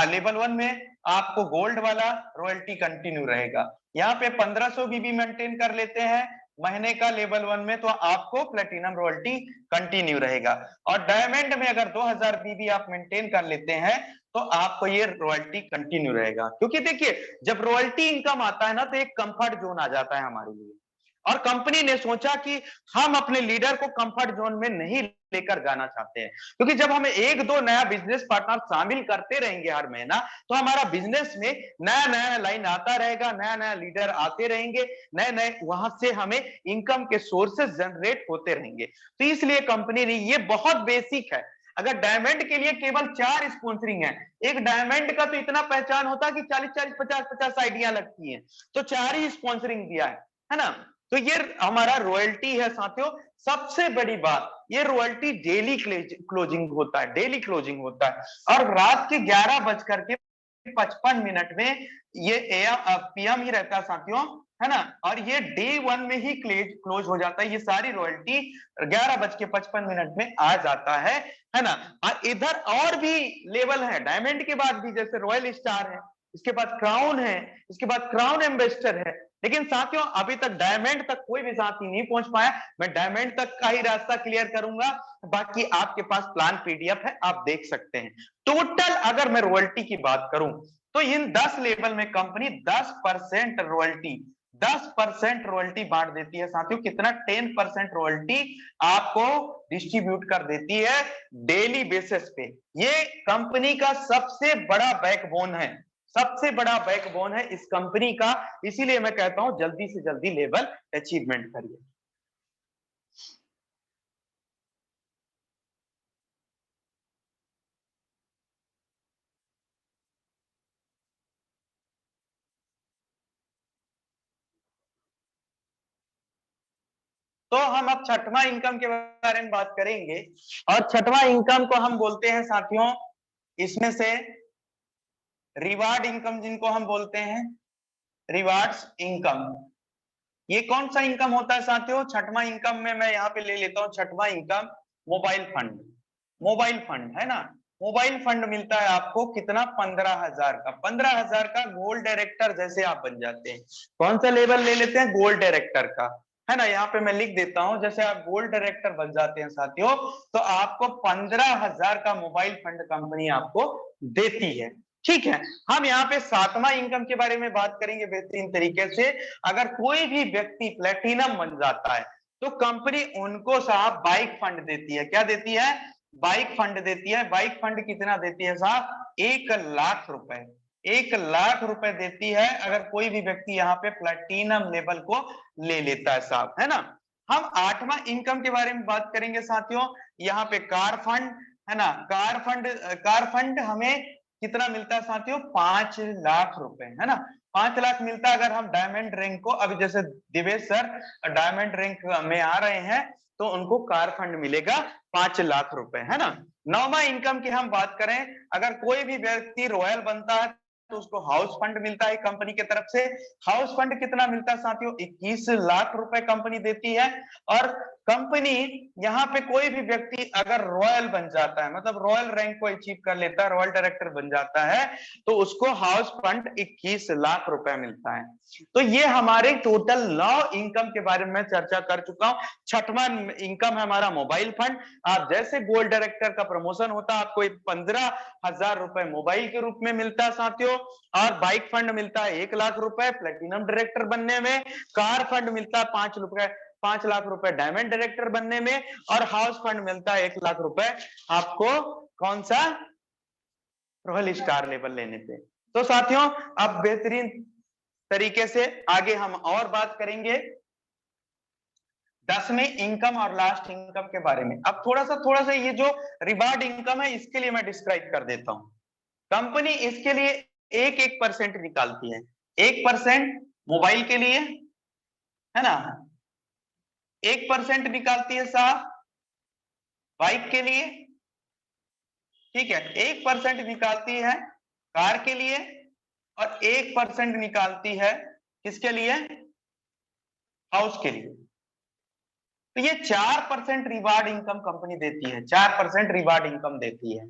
लेवल 1 में, आपको गोल्ड वाला रॉयल्टी कंटिन्यू रहेगा। यहाँ पे 1500 बीबी मेंटेन कर लेते हैं महीने का लेवल 1 में, तो आपको प्लेटिनम रॉयल्टी कंटिन्यू रहेगा। और डायमंड में अगर 2000 बीबी आप मेंटेन कर लेते हैं, तो आपको ये रॉयल्टी कंटिन्यू रहेगा। क्योंकि देखिए, जब रॉयल्टी इनकम आता है ना, तो एक कंफर्ट जोन आ जाता है हमारे लिए, और कंपनी ने सोचा कि हम अपने लीडर को कंफर्ट जोन में नहीं लेकर जाना चाहते हैं, क्योंकि जब हम एक दो नया बिजनेस पार्टनर शामिल करते रहेंगे हर महीना, तो हमारा बिजनेस में नया नया लाइन आता रहेगा, नया नया लीडर आते रहेंगे, नए नए वहां से हमें इनकम के सोर्सेस जनरेट होते रहेंगे। तो इसलिए कंपनी ने, ये बहुत बेसिक है, अगर डायमंड के लिए केवल 4 स्पॉन्सरिंग है, एक डायमंड का तो इतना पहचान होता है कि 40-40, 50-50 आइडिया लगती है, तो 4 ही स्पॉन्सरिंग दिया है ना। तो ये हमारा रॉयल्टी है साथियों। सबसे बड़ी बात, ये रॉयल्टी डेली क्लोजिंग होता है, डेली क्लोजिंग होता है, और रात के 11:55 में ये पीएम ही रहता है साथियों, है ना। और ये डे 1 में ही क्लोज हो जाता है, ये सारी रॉयल्टी 11:55 में आ जाता है ना। और इधर और भी लेवल है डायमंड के बाद भी, जैसे रॉयल स्टार है, इसके बाद क्राउन है, इसके बाद क्राउन एम्बेसडर है। लेकिन साथियों अभी तक डायमंड तक कोई भी साथी नहीं पहुंच पाया, मैं डायमंड तक का ही रास्ता क्लियर करूंगा, बाकी आपके पास प्लान पीडीएफ है, आप देख सकते हैं। टोटल अगर मैं रॉयल्टी की बात करूं, तो इन 10 लेवल में कंपनी 10% रॉयल्टी, 10% रॉयल्टी बांट देती है साथियों। कितना? 10% रॉयल्टी आपको डिस्ट्रीब्यूट कर देती है डेली बेसिस पे। ये कंपनी का सबसे बड़ा बैकबोन है, सबसे बड़ा बैकबोन है इस कंपनी का। इसीलिए मैं कहता हूं जल्दी से जल्दी लेवल अचीवमेंट करिए। तो हम अब छठवां इनकम के बारे में बात करेंगे, और छठवां इनकम को हम बोलते हैं साथियों, इसमें से रिवार्ड इनकम, जिनको हम बोलते हैं रिवार्ड्स इनकम। ये कौन सा इनकम होता है साथियों? छठवां इनकम में मैं यहाँ पे ले लेता हूँ छठवां income, mobile fund. Mobile fund है ना, मोबाइल फंड मिलता है आपको कितना? 15,000 का। 15,000 का गोल्ड डायरेक्टर जैसे आप बन जाते हैं। कौन सा लेवल ले लेते हैं? गोल्ड डायरेक्टर का, है ना। यहाँ पे मैं लिख देता हूं, जैसे आप गोल्ड डायरेक्टर बन जाते हैं साथियों, तो आपको 15,000 का मोबाइल फंड कंपनी आपको देती है। ठीक है, हम यहाँ पे सातवां इनकम के बारे में बात करेंगे बेहतरीन तरीके से। अगर कोई भी व्यक्ति प्लेटिनम बन जाता है, तो कंपनी उनको साहब बाइक फंड देती है। क्या देती है? बाइक फंड देती है। बाइक फंड कितना देती है साहब? 1 लाख रुपए। 1 लाख रुपए देती है अगर कोई भी व्यक्ति यहाँ पे प्लेटिनम लेवल को ले लेता है साहब, है ना। हम आठवां इनकम के बारे में बात करेंगे साथियों। यहाँ पे कार फंड, है ना। कार फंड हमें कितना मिलता है साथियों? 5 लाख रुपए, है ना। 5 लाख मिलता है अगर हम डायमंड रैंक को, अभी जैसे दिवेश सर डायमंड रैंक में आ रहे हैं, तो उनको कार फंड मिलेगा 5 लाख रुपए, है ना। नौवां इनकम की हम बात करें, अगर कोई भी व्यक्ति रॉयल बनता है, तो उसको हाउस फंड मिलता है कंपनी की तरफ से। हाउस फंड कितना मिलता है साथियों? 21 लाख रुपए कंपनी देती है। और कंपनी, यहाँ पे कोई भी व्यक्ति अगर रॉयल बन जाता है, मतलब रॉयल रैंक को अचीव कर लेता है, रॉयल डायरेक्टर बन जाता है, तो उसको हाउस फंड 21 लाख रुपए मिलता है। तो ये हमारे टोटल 9 इनकम के बारे में चर्चा कर चुका हूं। छठवां इनकम है हमारा मोबाइल फंड। आप जैसे गोल्ड डायरेक्टर का प्रमोशन होता है, आपको 15,000 रुपए मोबाइल के रूप में मिलता है साथियों, और बाइक फंड मिलता है 1 लाख रुपए प्लेटिनम डायरेक्टर बनने में, कार फंड मिलता है 5 लाख रुपए डायमंड डायरेक्टर बनने में, और हाउस फंड मिलता है 1 लाख रुपए आपको कौन सा? रॉयल स्टार लेवल लेने पे। तो साथियों अब बेहतरीन तरीके से आगे हम और बात करेंगे 10वें इनकम और लास्ट इनकम के बारे में। अब थोड़ा सा ये जो रिवार्ड इनकम है, इसके लिए मैं डिस्क्राइब कर देता हूं। कंपनी इसके लिए 1% निकालती है। 1% मोबाइल के लिए, है ना। 1% निकालती है साहब बाइक के लिए, ठीक है। 1% निकालती है कार के लिए, और 1% निकालती है किसके लिए? हाउस के लिए। तो ये 4% रिवार्ड इनकम कंपनी देती है, 4% रिवार्ड इनकम देती है।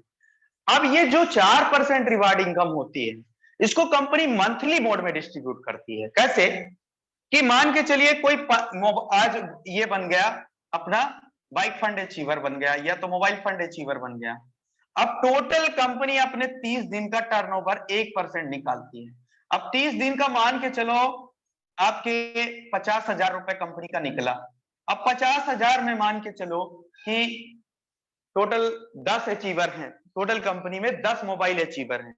अब ये जो 4% रिवार्ड इनकम होती है, इसको कंपनी मंथली मोड में डिस्ट्रीब्यूट करती है। कैसे? कि मान के चलिए कोई आज ये बन गया अपना बाइक फंड अचीवर बन गया, या तो मोबाइल फंड अचीवर बन गया। अब टोटल कंपनी अपने 30 दिन का टर्नओवर 1% निकालती है। अब 30 दिन का मान के चलो आपके 50,000 रुपए कंपनी का निकला। अब 50,000 में मान के चलो कि टोटल 10 अचीवर हैं, टोटल कंपनी में 10 मोबाइल अचीवर हैं,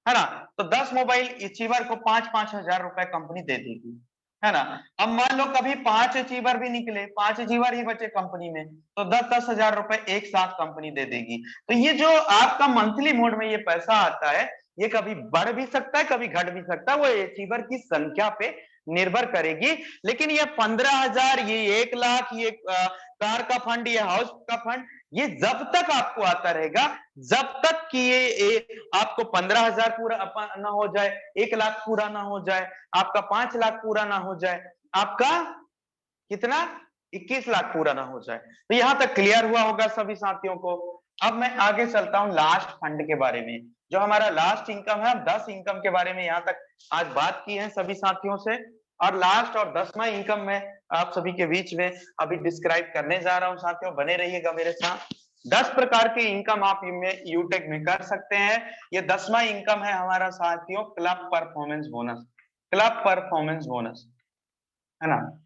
है ना। तो 10 मोबाइल अचीवर को 5-5 हजार रुपए कंपनी दे देगी, है ना। अब मान लो कभी 5 अचीवर भी निकले, 5 अचीवर ही बचे कंपनी में, तो 10-10 हजार रुपए एक साथ कंपनी दे देगी। तो ये जो आपका मंथली मोड में ये पैसा आता है, ये कभी बढ़ भी सकता है, कभी घट भी सकता है, वो अचीवर की संख्या पे निर्भर करेगी। लेकिन ये 15,000, ये 1 लाख, ये कार का फंड, ये हाउस का फंड, ये जब तक आपको आता रहेगा, जब तक कि ये आपको 15,000 पूरा ना हो जाए, 1 लाख पूरा ना हो जाए, आपका 5 लाख पूरा ना हो जाए, आपका कितना 21 लाख पूरा ना हो जाए। तो यहां तक क्लियर हुआ होगा सभी साथियों को। अब मैं आगे चलता हूं लास्ट फंड के बारे में, जो हमारा लास्ट इनकम है। 10 इनकम के बारे में यहां तक आज बात की है सभी साथियों से, और लास्ट और 10वां इनकम में आप सभी के बीच में अभी डिस्क्राइब करने जा रहा हूं साथियों, बने रहिएगा मेरे साथ। 10 प्रकार की इनकम आप यूटेक में कर सकते हैं। ये 10वां इनकम है हमारा साथियों, club performance bonus. Club performance bonus, है ना।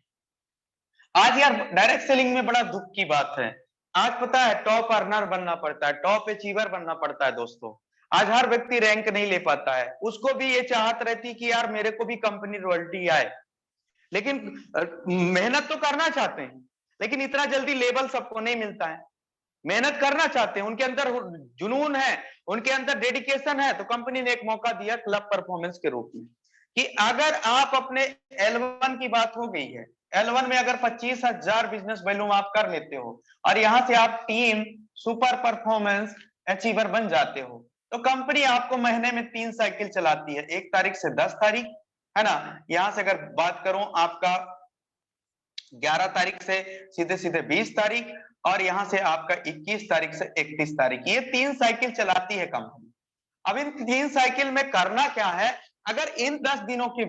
आज यार डायरेक्ट सेलिंग में बड़ा दुख की बात है, आज पता है टॉप अर्नर बनना पड़ता है, टॉप अचीवर बनना पड़ता है दोस्तों। आज हर व्यक्ति रैंक नहीं ले पाता है, उसको भी ये चाहत रहती कि यार मेरे को भी कंपनी रॉयल्टी आए, लेकिन मेहनत तो करना चाहते हैं, लेकिन इतना जल्दी लेबल सबको नहीं मिलता है। मेहनत करना चाहते हैं, उनके अंदर जुनून है, उनके अंदर डेडिकेशन है, तो कंपनी ने एक मौका दिया क्लब परफॉर्मेंस के रूप में कि अगर आप अपने L1 की बात हो गई है, L1 में अगर 25,000 बिजनेस वैल्यूम आप कर लेते हो और यहां से आप टीम सुपर परफॉर्मेंस अचीवर बन जाते हो, तो कंपनी आपको महीने में 3 साइकिल चलाती है, 1 तारीख से 10 तारीख, है ना। यहां से अगर बात करूं आपका 11 तारीख से सीधे सीधे 20 तारीख, और यहां से आपका 21 तारीख से 31 तारीख, ये 3 साइकिल चलाती है कंपनी। अब इन 3 साइकिल में करना क्या है, अगर इन 10 दिनों के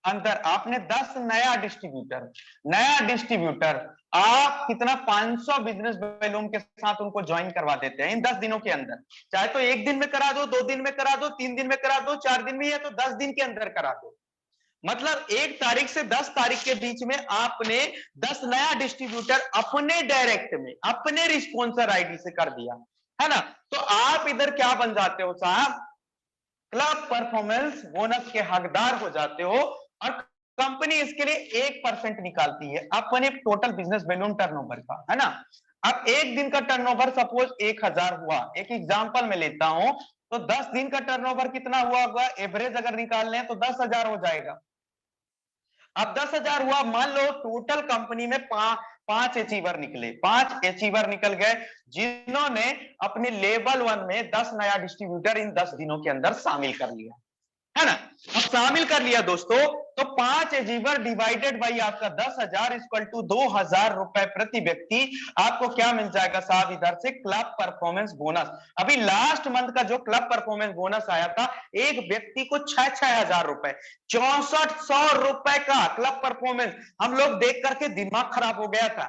अंदर आपने 10 नया डिस्ट्रीब्यूटर आप कितना 500 बिजनेस वॉल्यूम के साथ उनको ज्वाइन करवा देते हैं इन 10 दिनों के अंदर, चाहे तो 1 दिन में करा दो, 2 दिन में करा दो, 3 दिन में करा दो, 4 दिन में, या तो 10 दिन के अंदर करा दो। मतलब 1 तारीख से 10 तारीख के बीच में आपने 10 नया डिस्ट्रीब्यूटर अपने डायरेक्ट में, अपने रिस्पॉन्सर आईडी से कर दिया, है ना। तो आप इधर क्या बन जाते हो साहब, क्लब परफॉर्मेंस बोनस के हकदार हो जाते हो, और कंपनी इसके लिए 1% निकालती है अपने टोटल बिजनेस वॉल्यूम टर्नओवर का, है ना। अब एक दिन का टर्नओवर सपोज 1,000 हुआ, एक एग्जांपल में लेता हूं, तो 10 दिन का टर्नओवर कितना हुआ होगा, एवरेज अगर निकाल लें तो 10,000 हो जाएगा। अब 10,000 हुआ, मान लो टोटल कंपनी में 5 अचीवर निकले, 5 अचीवर निकल गए, जिन्होंने अपने लेवल 1 में 10 नया डिस्ट्रीब्यूटर इन 10 दिनों के अंदर शामिल कर लिया, है ना। अब शामिल कर लिया दोस्तों, तो 5 अचीवर डिवाइडेड बाई आपका 10,000 इक्वल टू 2,000 रुपए प्रति व्यक्ति, आपको क्या मिल जाएगा साहब, इधर से क्लब परफॉर्मेंस बोनस। अभी लास्ट मंथ का जो क्लब परफॉर्मेंस बोनस आया था, एक व्यक्ति को 6,000 रुपए, 6400 रुपए का क्लब परफॉर्मेंस, हम लोग देख करके दिमाग खराब हो गया था,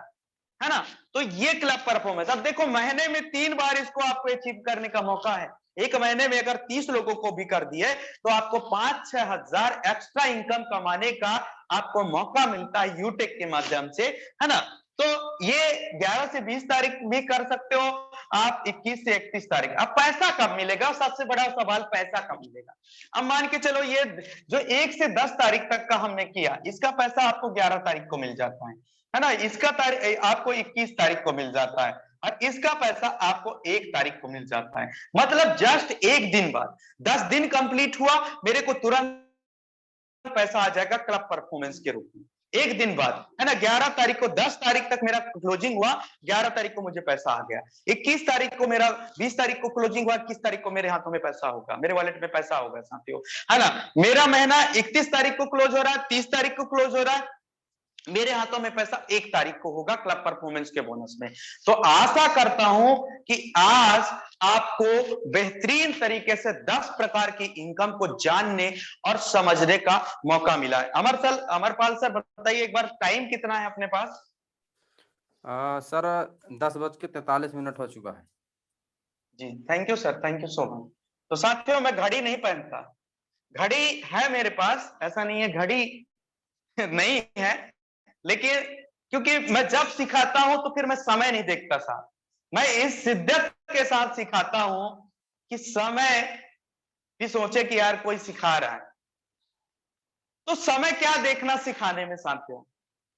है ना। तो ये क्लब परफॉर्मेंस, अब देखो महीने में 3 बार इसको आपको अचीव करने का मौका है। एक महीने में अगर 30 लोगों को भी कर दिए तो आपको 5-6 हजार एक्स्ट्रा इनकम कमाने का आपको मौका मिलता है यूटेक के माध्यम से, है ना। तो ये 11 से 20 तारीख भी कर सकते हो आप, 21 से 31 तारीख। अब पैसा कब मिलेगा, सबसे बड़ा सवाल पैसा कब मिलेगा। अब मान के चलो ये जो 1 से 10 तारीख तक का हमने किया, इसका पैसा आपको 11 तारीख को मिल जाता है ना। इसका तारीख आपको 21 तारीख को मिल जाता है, और इसका पैसा आपको 1 तारीख को मिल जाता है। मतलब जस्ट एक दिन बाद, 10 दिन कंप्लीट हुआ, मेरे को तुरंत पैसा आ जाएगा क्लब परफॉर्मेंस के रूप में, एक दिन बाद, है ना। 11 तारीख को, 10 तारीख तक मेरा क्लोजिंग हुआ, 11 तारीख को मुझे पैसा आ गया, 21 तारीख को मेरा, 20 तारीख को क्लोजिंग हुआ, 21 तारीख को मेरे हाथों में पैसा होगा, मेरे वॉलेट में पैसा होगा साथियों, है ना। मेरा महीना 31 तारीख को क्लोज हो रहा है, 30 तारीख को क्लोज हो रहा है, मेरे हाथों में पैसा 1 तारीख को होगा क्लब परफॉर्मेंस के बोनस में। तो आशा करता हूं कि आज आपको बेहतरीन तरीके से 10 प्रकार की इनकम को जानने और समझने का मौका मिला है। अमरपाल सर बताइए एक बार, टाइम कितना है अपने पास। सर 10:43 हो चुका है। जी thank you sir, thank you so much. तो साथियों मैं घड़ी नहीं पहनता, घड़ी है मेरे पास, ऐसा नहीं है, घड़ी नहीं है, लेकिन क्योंकि मैं जब सिखाता हूं तो फिर मैं समय नहीं देखता साहब। मैं इस शिद्दत के साथ सिखाता हूं कि समय भी सोचे कि यार कोई सिखा रहा है, तो समय क्या देखना सिखाने में साथियों,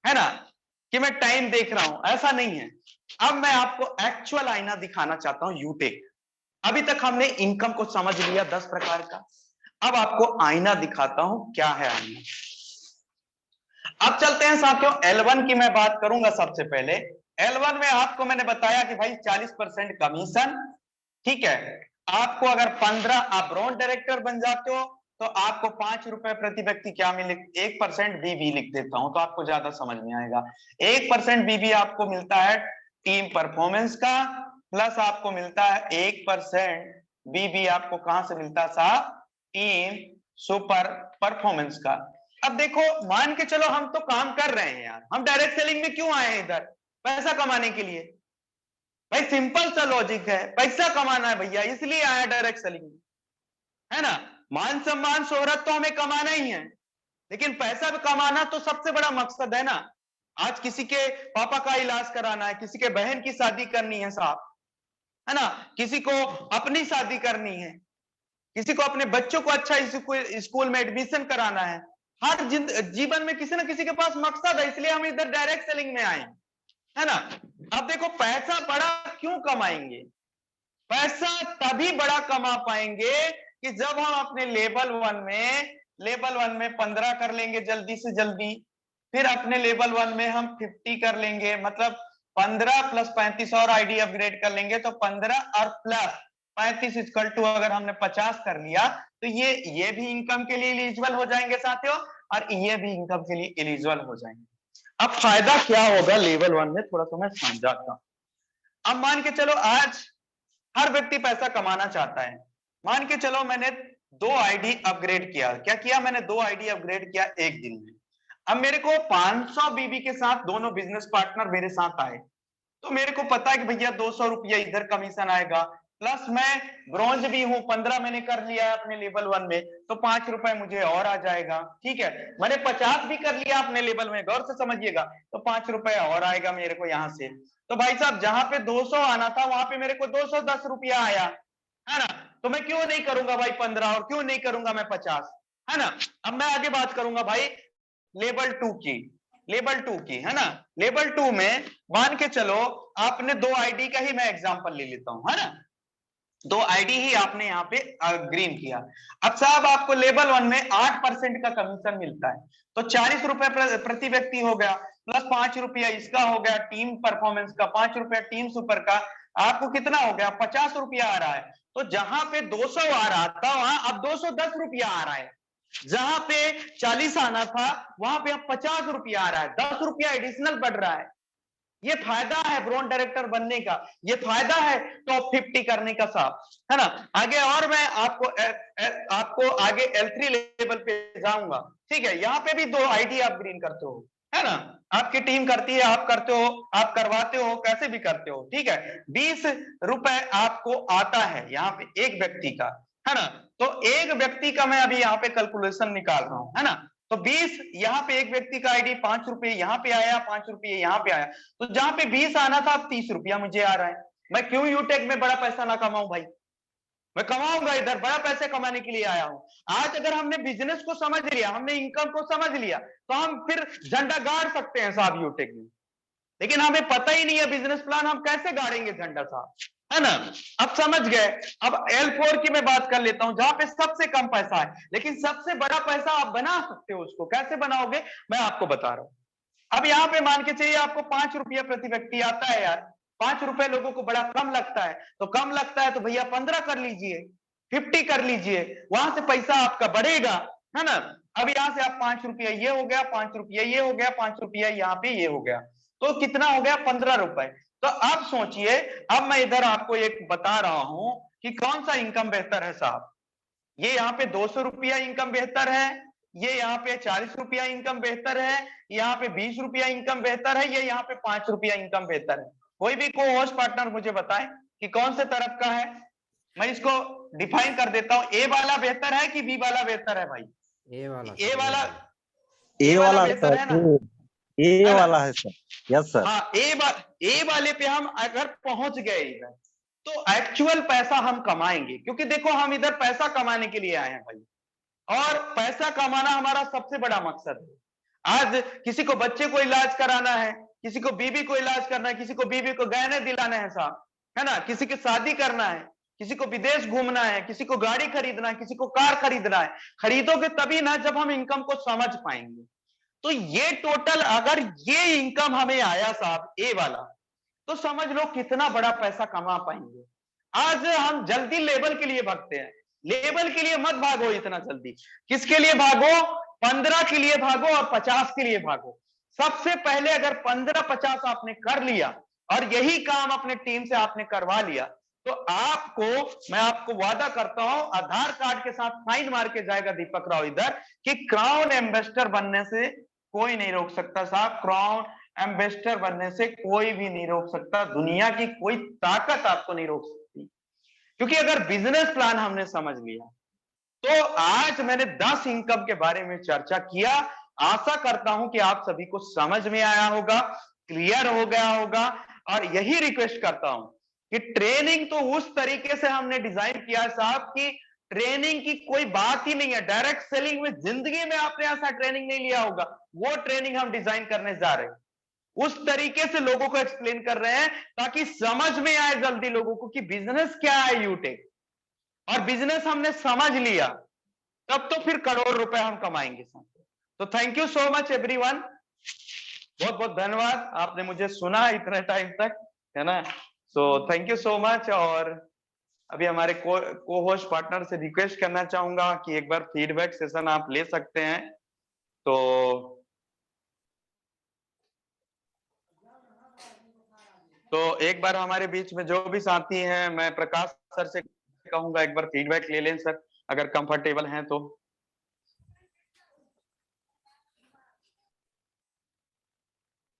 है ना, कि मैं टाइम देख रहा हूं, ऐसा नहीं है। अब मैं आपको एक्चुअल आईना दिखाना चाहता हूं, यूटेक। अभी तक हमने इनकम को समझ लिया 10 प्रकार का, अब आपको आईना दिखाता हूं क्या है आईना। अब चलते हैं साथियों, L1 की मैं बात करूंगा सबसे पहले। L1 में आपको मैंने बताया कि भाई 40% कमीशन, ठीक है। आपको अगर 15 आप ब्रांड डायरेक्टर बन जाते हो तो आपको 5 रुपए प्रति व्यक्ति क्या मिले, 1% बीबी लिख देता हूं तो आपको ज्यादा समझ में आएगा। 1% बीबी आपको मिलता है टीम परफॉर्मेंस का, प्लस आपको मिलता है 1% बीबी आपको कहां से मिलता है साहब, टीम सुपर परफॉर्मेंस का। अब देखो, मान के चलो हम तो काम कर रहे हैं यार, हम डायरेक्ट सेलिंग में क्यों आए हैं इधर, पैसा कमाने के लिए। भाई सिंपल सा लॉजिक है, पैसा कमाना है भैया, इसलिए आया डायरेक्ट सेलिंग में, है ना। मान सम्मान शोहरत तो हमें कमाना ही है, लेकिन पैसा भी कमाना तो सबसे बड़ा मकसद है ना। आज किसी के पापा का इलाज कराना है, किसी के बहन की शादी करनी है साहब, है ना, किसी को अपनी शादी करनी है, किसी को अपने बच्चों को अच्छा स्कूल में एडमिशन कराना है। हर जीवन में किसी ना किसी के पास मकसद है, इसलिए हम इधर डायरेक्ट सेलिंग में आए, है ना। अब देखो, पैसा बड़ा क्यों कमाएंगे, पैसा तभी बड़ा कमा पाएंगे कि जब हम अपने लेवल 1 में 15 कर लेंगे जल्दी से जल्दी, फिर अपने लेवल 1 में हम 50 कर लेंगे, मतलब 15 प्लस 35 और आईडी अपग्रेड कर लेंगे, तो 15 और प्लस 35 इक्वल टू अगर हमने 50 कर लिया तो ये भी इनकम के लिए एलिजिबल हो जाएंगे साथियों, और ये भी इनकम के लिए एलिजिबल हो जाएंगे। अब फायदा क्या होगा लेवल 1 में, थोड़ा सा मैं समझाता हूं। अब मान के चलो आज हर व्यक्ति पैसा कमाना चाहता है। मान के चलो मैंने 2 आईडी अपग्रेड किया, क्या किया मैंने, 2 आईडी अपग्रेड किया एक दिन में। अब मेरे को 500 बीबी के साथ दोनों बिजनेस पार्टनर मेरे साथ आए, तो मेरे को पता है कि भैया 200 रुपया इधर कमीशन आएगा, प्लस मैं ब्रॉन्ज भी हूं, 15 मैंने कर लिया है अपने लेवल 1 में, तो 5 रुपए मुझे और आ जाएगा, ठीक है। मैंने 50 भी कर लिया अपने लेवल में, गौर से समझिएगा, तो 5 रुपए और आएगा मेरे को यहां से। तो भाई साहब, जहां पे 200 आना था वहां पे मेरे को 210 रुपया आया, है ना। तो मैं क्यों नहीं करूंगा भाई 15, और क्यों नहीं करूंगा मैं 50, है ना। अब मैं आगे बात करूंगा भाई लेवल 2 की, है ना। लेवल 2 में मान के चलो आपने 2 आईडी का ही मैं एग्जांपल ले लेता हूं, है ना। 2 आईडी ही आपने यहाँ पे अग्रीम किया। अब साहब आपको लेवल 1 में 8% का कमीशन मिलता है, तो 40 रुपए प्रति व्यक्ति हो गया, प्लस 5 रुपया इसका हो गया टीम परफॉर्मेंस का, 5 रुपया टीम सुपर का, आपको कितना हो गया, 50 रुपया आ रहा है। तो जहां पे 200 आ रहा था वहां अब 210 रुपया आ रहा है, जहां पे 40 आना था वहां पे अब 50 रुपया आ रहा है, 10 रुपया एडिशनल बढ़ रहा है। ये फायदा है ब्रांड डायरेक्टर बनने का, ये फायदा है टॉप 50 करने का साहब, है ना। आगे और मैं आपको आगे L3 लेवल पे जाऊंगा, ठीक है। यहाँ पे भी 2 आईडी आप ग्रीन करते हो, है ना, आपकी टीम करती है, आप करते हो, आप करवाते हो, कैसे भी करते हो, ठीक है। 20 रुपए आपको आता है यहाँ पे एक व्यक्ति का, है ना। तो एक व्यक्ति का मैं अभी यहाँ पे कैलकुलेशन निकाल रहा हूं, है ना। तो 20 यहाँ पे एक व्यक्ति का आईडी, 5 रुपये यहाँ पे आया, 5 रुपये यहाँ पे आया, तो जहां पे 20 आना था अब 30 रुपया मुझे आ रहा है। मैं क्यों यूटेक में बड़ा पैसा ना कमाऊं भाई, मैं कमाऊंगा, इधर बड़ा पैसे कमाने के लिए आया हूं। आज अगर हमने बिजनेस को समझ लिया, हमने इनकम को समझ लिया, तो हम फिर झंडा गाड़ सकते हैं साहब यूटेक में। लेकिन हमें पता ही नहीं है बिजनेस प्लान, हम कैसे गाड़ेंगे झंडा साहब, है ना। अब समझ गए। अब L4 की मैं बात कर लेता हूं, जहां पे सबसे कम पैसा है लेकिन सबसे बड़ा पैसा आप बना सकते हो, उसको कैसे बनाओगे मैं आपको बता रहा हूं। अब यहाँ पे मान के चाहिए आपको 5 रुपया प्रति व्यक्ति आता है यार, 5 रुपए लोगों को बड़ा कम लगता है, तो कम लगता है तो भैया 15 कर लीजिए, 50 कर लीजिए, वहां से पैसा आपका बढ़ेगा, है ना। अब यहाँ से आप 5 रुपया ये हो गया, 5 रुपया ये हो गया, 5 रुपया यहाँ पे ये हो गया, तो कितना हो गया 15 रुपए। तो अब सोचिए, अब मैं इधर आपको एक बता रहा हूं कि कौन सा इनकम बेहतर है साहब। ये यहाँ पे 200 रुपया इनकम बेहतर है, ये यहाँ पे 40 रुपया इनकम बेहतर है, यहाँ पे 20 रुपया इनकम बेहतर है, ये यहाँ पे 5 रुपया इनकम बेहतर है। कोई भी को होस्ट पार्टनर मुझे बताए कि कौन से तरफ का है। मैं इसको डिफाइन कर देता हूं, ए वाला बेहतर है कि बी वाला बेहतर है भाई। ए वाला ए सर, ए वाला, वाला। ए वाला वाला बेहतर है ना? ए वाला है सर। Yes sir. हाँ, ए वाले पे हम अगर पहुंच गए इधर तो एक्चुअल पैसा हम कमाएंगे, क्योंकि देखो हम इधर पैसा कमाने के लिए आए हैं भाई, और पैसा कमाना हमारा सबसे बड़ा मकसद है। आज किसी को बच्चे को इलाज कराना है, किसी को बीवी को इलाज करना है, किसी को बीवी को गहने दिलाने हैं साहब, है ना, किसी की शादी करना है, किसी को विदेश घूमना है, किसी को गाड़ी खरीदना है, किसी को कार खरीदना है। खरीदोगे तभी ना जब हम इनकम को समझ पाएंगे। तो ये टोटल अगर ये इनकम हमें आया साहब ए वाला, तो समझ लो कितना बड़ा पैसा कमा पाएंगे। आज हम जल्दी लेवल के लिए भागते हैं, लेवल के लिए मत भागो इतना जल्दी। किसके लिए भागो? 15 के लिए भागो और 50 के लिए भागो। सबसे पहले अगर 15-50 आपने कर लिया और यही काम अपने टीम से आपने करवा लिया, तो आपको, मैं आपको वादा करता हूं, आधार कार्ड के साथ साइन मार के जाएगा दीपक राव इधर कि क्राउन एम्बेसडर बनने से कोई नहीं रोक सकता साहब। क्राउन एम्बेसडर बनने से कोई भी नहीं रोक सकता, दुनिया की कोई ताकत आपको नहीं रोक सकती। क्योंकि अगर बिजनेस प्लान हमने समझ लिया, तो आज मैंने 10 इनकम के बारे में चर्चा किया। आशा करता हूं कि आप सभी को समझ में आया होगा, क्लियर हो गया होगा, और यही रिक्वेस्ट करता हूं कि ट्रेनिंग तो उस तरीके से हमने डिजाइन किया साहब कि ट्रेनिंग की कोई बात ही नहीं है। डायरेक्ट सेलिंग में जिंदगी में आपने ऐसा ट्रेनिंग नहीं लिया होगा, वो ट्रेनिंग हम डिजाइन करने जा रहे हैं। उस तरीके से लोगों को एक्सप्लेन कर रहे हैं ताकि समझ में आए जल्दी लोगों को कि बिजनेस क्या है यूटेक। और बिजनेस हमने समझ लिया तब तो फिर करोड़ रुपए हम कमाएंगे। तो thank you so much everyone, बहुत बहुत धन्यवाद, आपने मुझे सुना इतने टाइम तक, है ना। So thank you so much. और अभी हमारे को होस्ट पार्टनर से रिक्वेस्ट करना चाहूंगा कि एक बार फीडबैक सेशन आप ले सकते हैं। तो एक बार हमारे बीच में जो भी साथी हैं, मैं प्रकाश सर से कहूंगा एक बार फीडबैक ले लें सर, अगर कंफर्टेबल हैं तो।